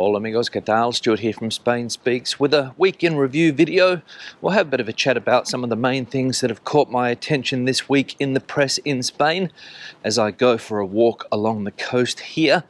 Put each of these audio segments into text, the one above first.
Hola amigos, ¿qué tal? Stuart here from Spain Speaks with a week in review video. We'll have a bit of a chat about some of the main things that have caught my attention this week in the press in Spain as I go for a walk along the coast here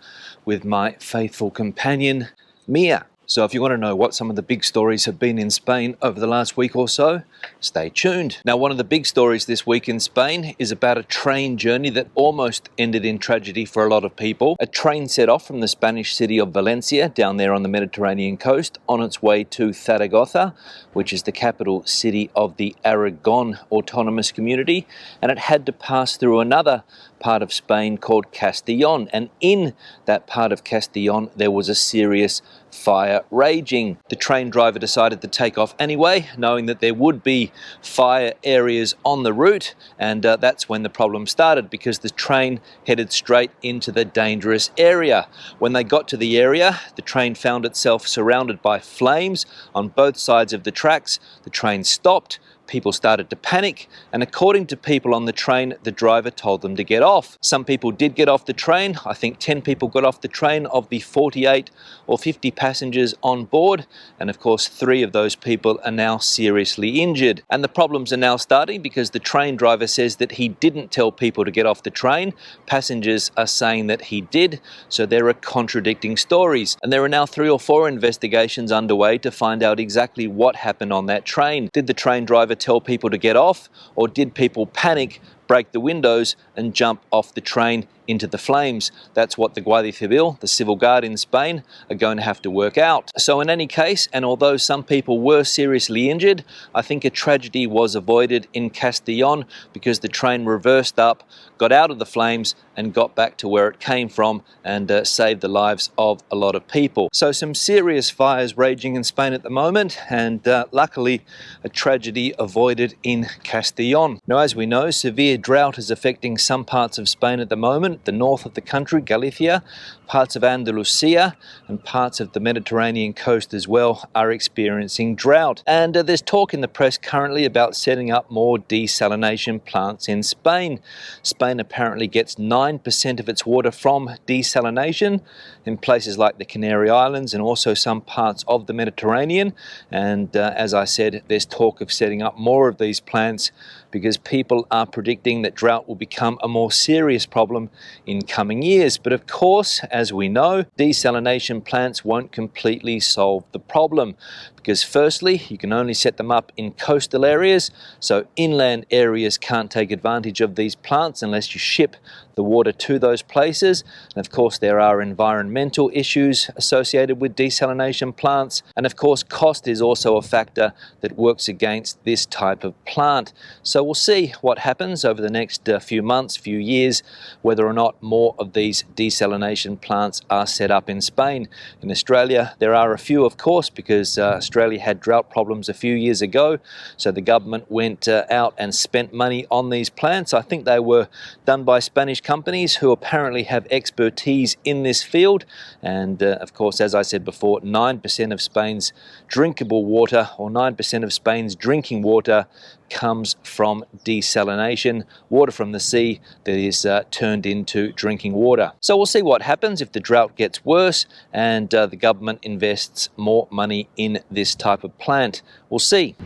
with my faithful companion, Mia. So if you want to know what some of the big stories have been in Spain over the last week or so, stay tuned. Now, one of the big stories this week in Spain is about a train journey that almost ended in tragedy for a lot of people. A train set off from the Spanish city of Valencia, down there on the Mediterranean coast, on its way to Zaragoza, which is the capital city of the Aragon Autonomous Community, and it had to pass through another part of Spain called Castellón, and in that part of Castellón there was a serious fire raging. The train driver decided to take off anyway, knowing that there would be fire areas on the route, and that's when the problem started, because the train headed straight into the dangerous area. When they got to the area, the train found itself surrounded by flames on both sides of the tracks. The train stopped. People started to panic, and according to people on the train, the driver told them to get off. Some people did get off the train. I think 10 people got off the train of the 48 or 50 passengers on board, and of course 3 of those people are now seriously injured. And the problems are now starting because the train driver says that he didn't tell people to get off the train. Passengers are saying that he did, so there are contradicting stories. And there are now 3 or 4 investigations underway to find out exactly what happened on that train. Did the train driver tell people to get off, or did people panic, break the windows and jump off the train into the flames? That's what the Guardia Civil, the civil guard in Spain, are going to have to work out. So in any case, and although some people were seriously injured, I think a tragedy was avoided in Castellón because the train reversed up, got out of the flames and got back to where it came from, and saved the lives of a lot of people. So some serious fires raging in Spain at the moment, and luckily a tragedy avoided in Castellón. Now, as we know, severe drought is affecting some parts of Spain at the moment. The north of the country, Galicia, parts of Andalusia and parts of the Mediterranean coast as well are experiencing drought. And there's talk in the press currently about setting up more desalination plants in Spain. Spain apparently gets 9% of its water from desalination in places like the Canary Islands and also some parts of the Mediterranean. And as I said, there's talk of setting up more of these plants because people are predicting that drought will become a more serious problem in coming years. But of course, as we know, desalination plants won't completely solve the problem, because firstly, you can only set them up in coastal areas, so inland areas can't take advantage of these plants unless you ship the water to those places. And of course, there are environmental issues associated with desalination plants, and of course cost is also a factor that works against this type of plant. So we'll see what happens over the next few months, few years, whether or not more of these desalination plants are set up in Spain. In Australia, there are a few, of course, because Australia had drought problems a few years ago, so the government went out and spent money on these plants. I think they were done by Spanish companies who apparently have expertise in this field, and of course, as I said before, 9% of Spain's drinkable water, or 9% of Spain's drinking water, comes from desalination, water from the sea that is turned into drinking water. So we'll see what happens if the drought gets worse and the government invests more money in this type of plant. We'll see.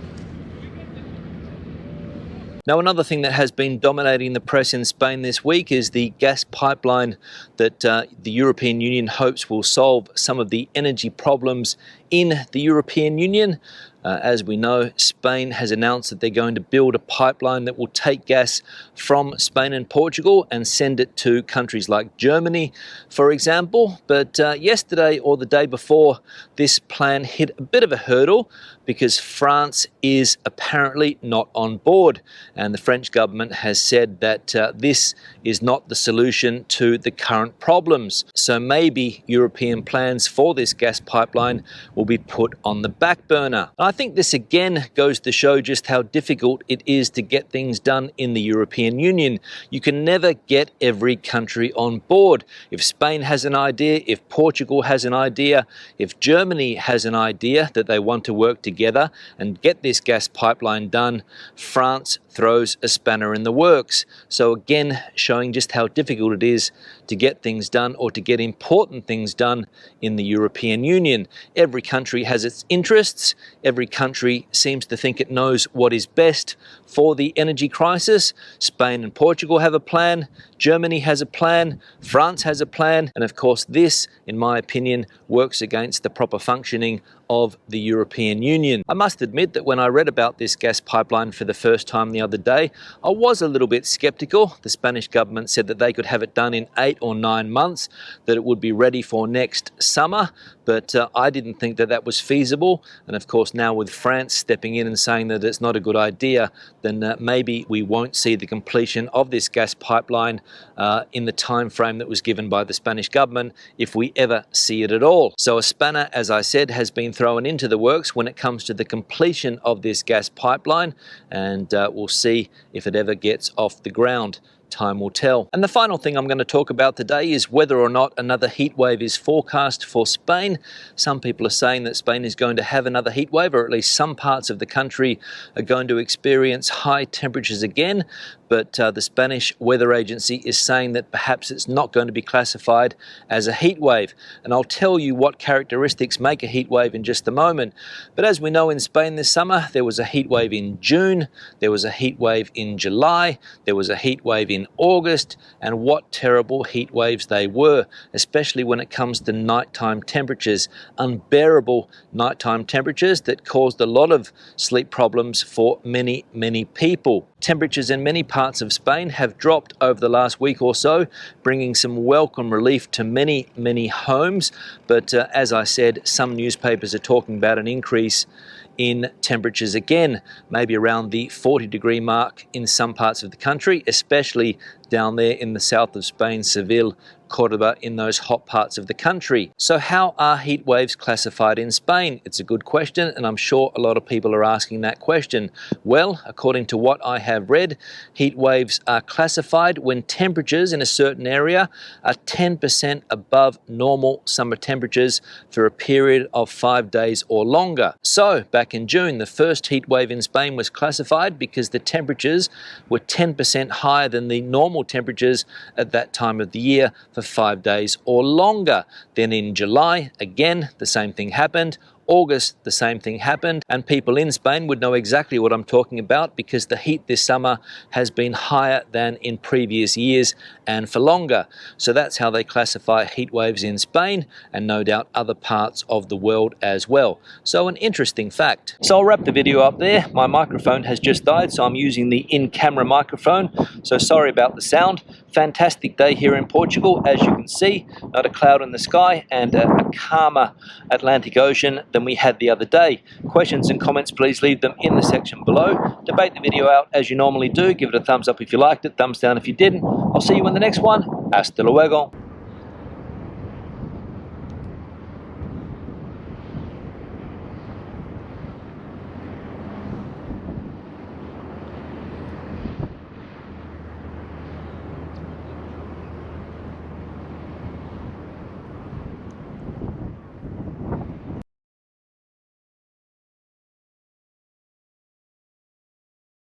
Now, another thing that has been dominating the press in Spain this week is the gas pipeline that the European Union hopes will solve some of the energy problems in the European Union. As we know, Spain has announced that they're going to build a pipeline that will take gas from Spain and Portugal and send it to countries like Germany, for example. But yesterday or the day before, this plan hit a bit of a hurdle because France is apparently not on board. And the French government has said that this is not the solution to the current problems. So maybe European plans for this gas pipeline will be put on the back burner. I think this again goes to show just how difficult it is to get things done in the European Union. You can never get every country on board. If Spain has an idea, if Portugal has an idea, if Germany has an idea that they want to work together and get this gas pipeline done, France throws a spanner in the works. So again, showing just how difficult it is to get things done, or to get important things done in the European Union. Every country has its interests. Every country seems to think it knows what is best for the energy crisis. Spain and Portugal have a plan. Germany has a plan. France has a plan. And of course, this, in my opinion, works against the proper functioning of the European Union. I must admit that when I read about this gas pipeline for the first time the other day, I was a little bit skeptical. The Spanish government said that they could have it done in 8 or 9 months, that it would be ready for next summer, but I didn't think that that was feasible. And of course, now with France stepping in and saying that it's not a good idea, then maybe we won't see the completion of this gas pipeline in the time frame that was given by the Spanish government, if we ever see it at all. So a spanner, as I said, has been thrown into the works when it comes to the completion of this gas pipeline, and we'll see if it ever gets off the ground. Time will tell. And the final thing I'm going to talk about today is whether or not another heat wave is forecast for Spain. Some people are saying that Spain is going to have another heat wave, or at least some parts of the country are going to experience high temperatures again. But the Spanish weather agency is saying that perhaps it's not going to be classified as a heat wave. And I'll tell you what characteristics make a heat wave in just a moment. But as we know, in Spain this summer, there was a heat wave in June, there was a heat wave in July, there was a heat wave in August, and what terrible heat waves they were, especially when it comes to nighttime temperatures. Unbearable nighttime temperatures that caused a lot of sleep problems for many, many people. Temperatures in many parts of Spain have dropped over the last week or so, bringing some welcome relief to many, many homes. But as I said, some newspapers are talking about an increase in temperatures again, maybe around the 40-degree mark in some parts of the country, especially down there in the south of Spain, Seville, Cordoba, in those hot parts of the country. So how are heat waves classified in Spain? It's a good question, and I'm sure a lot of people are asking that question. Well, according to what I have read, heat waves are classified when temperatures in a certain area are 10% above normal summer temperatures for a period of 5 days or longer. So back in June, the first heat wave in Spain was classified because the temperatures were 10% higher than the normal temperatures at that time of the year for 5 days or longer. Then in July, again, the same thing happened. August, the same thing happened, and people in Spain would know exactly what I'm talking about, because the heat this summer has been higher than in previous years and for longer. So that's how they classify heat waves in Spain, and no doubt other parts of the world as well. So an interesting fact. So I'll wrap the video up there. My microphone has just died, so I'm using the in-camera microphone, so sorry about the sound. Fantastic day here in Portugal, as you can see. Not a cloud in the sky, and a calmer Atlantic Ocean than we had the other day. Questions and comments, please leave them in the section below. Debate the video out as you normally do. Give it a thumbs up if you liked it, thumbs down if you didn't. I'll see you in the next one. Hasta luego.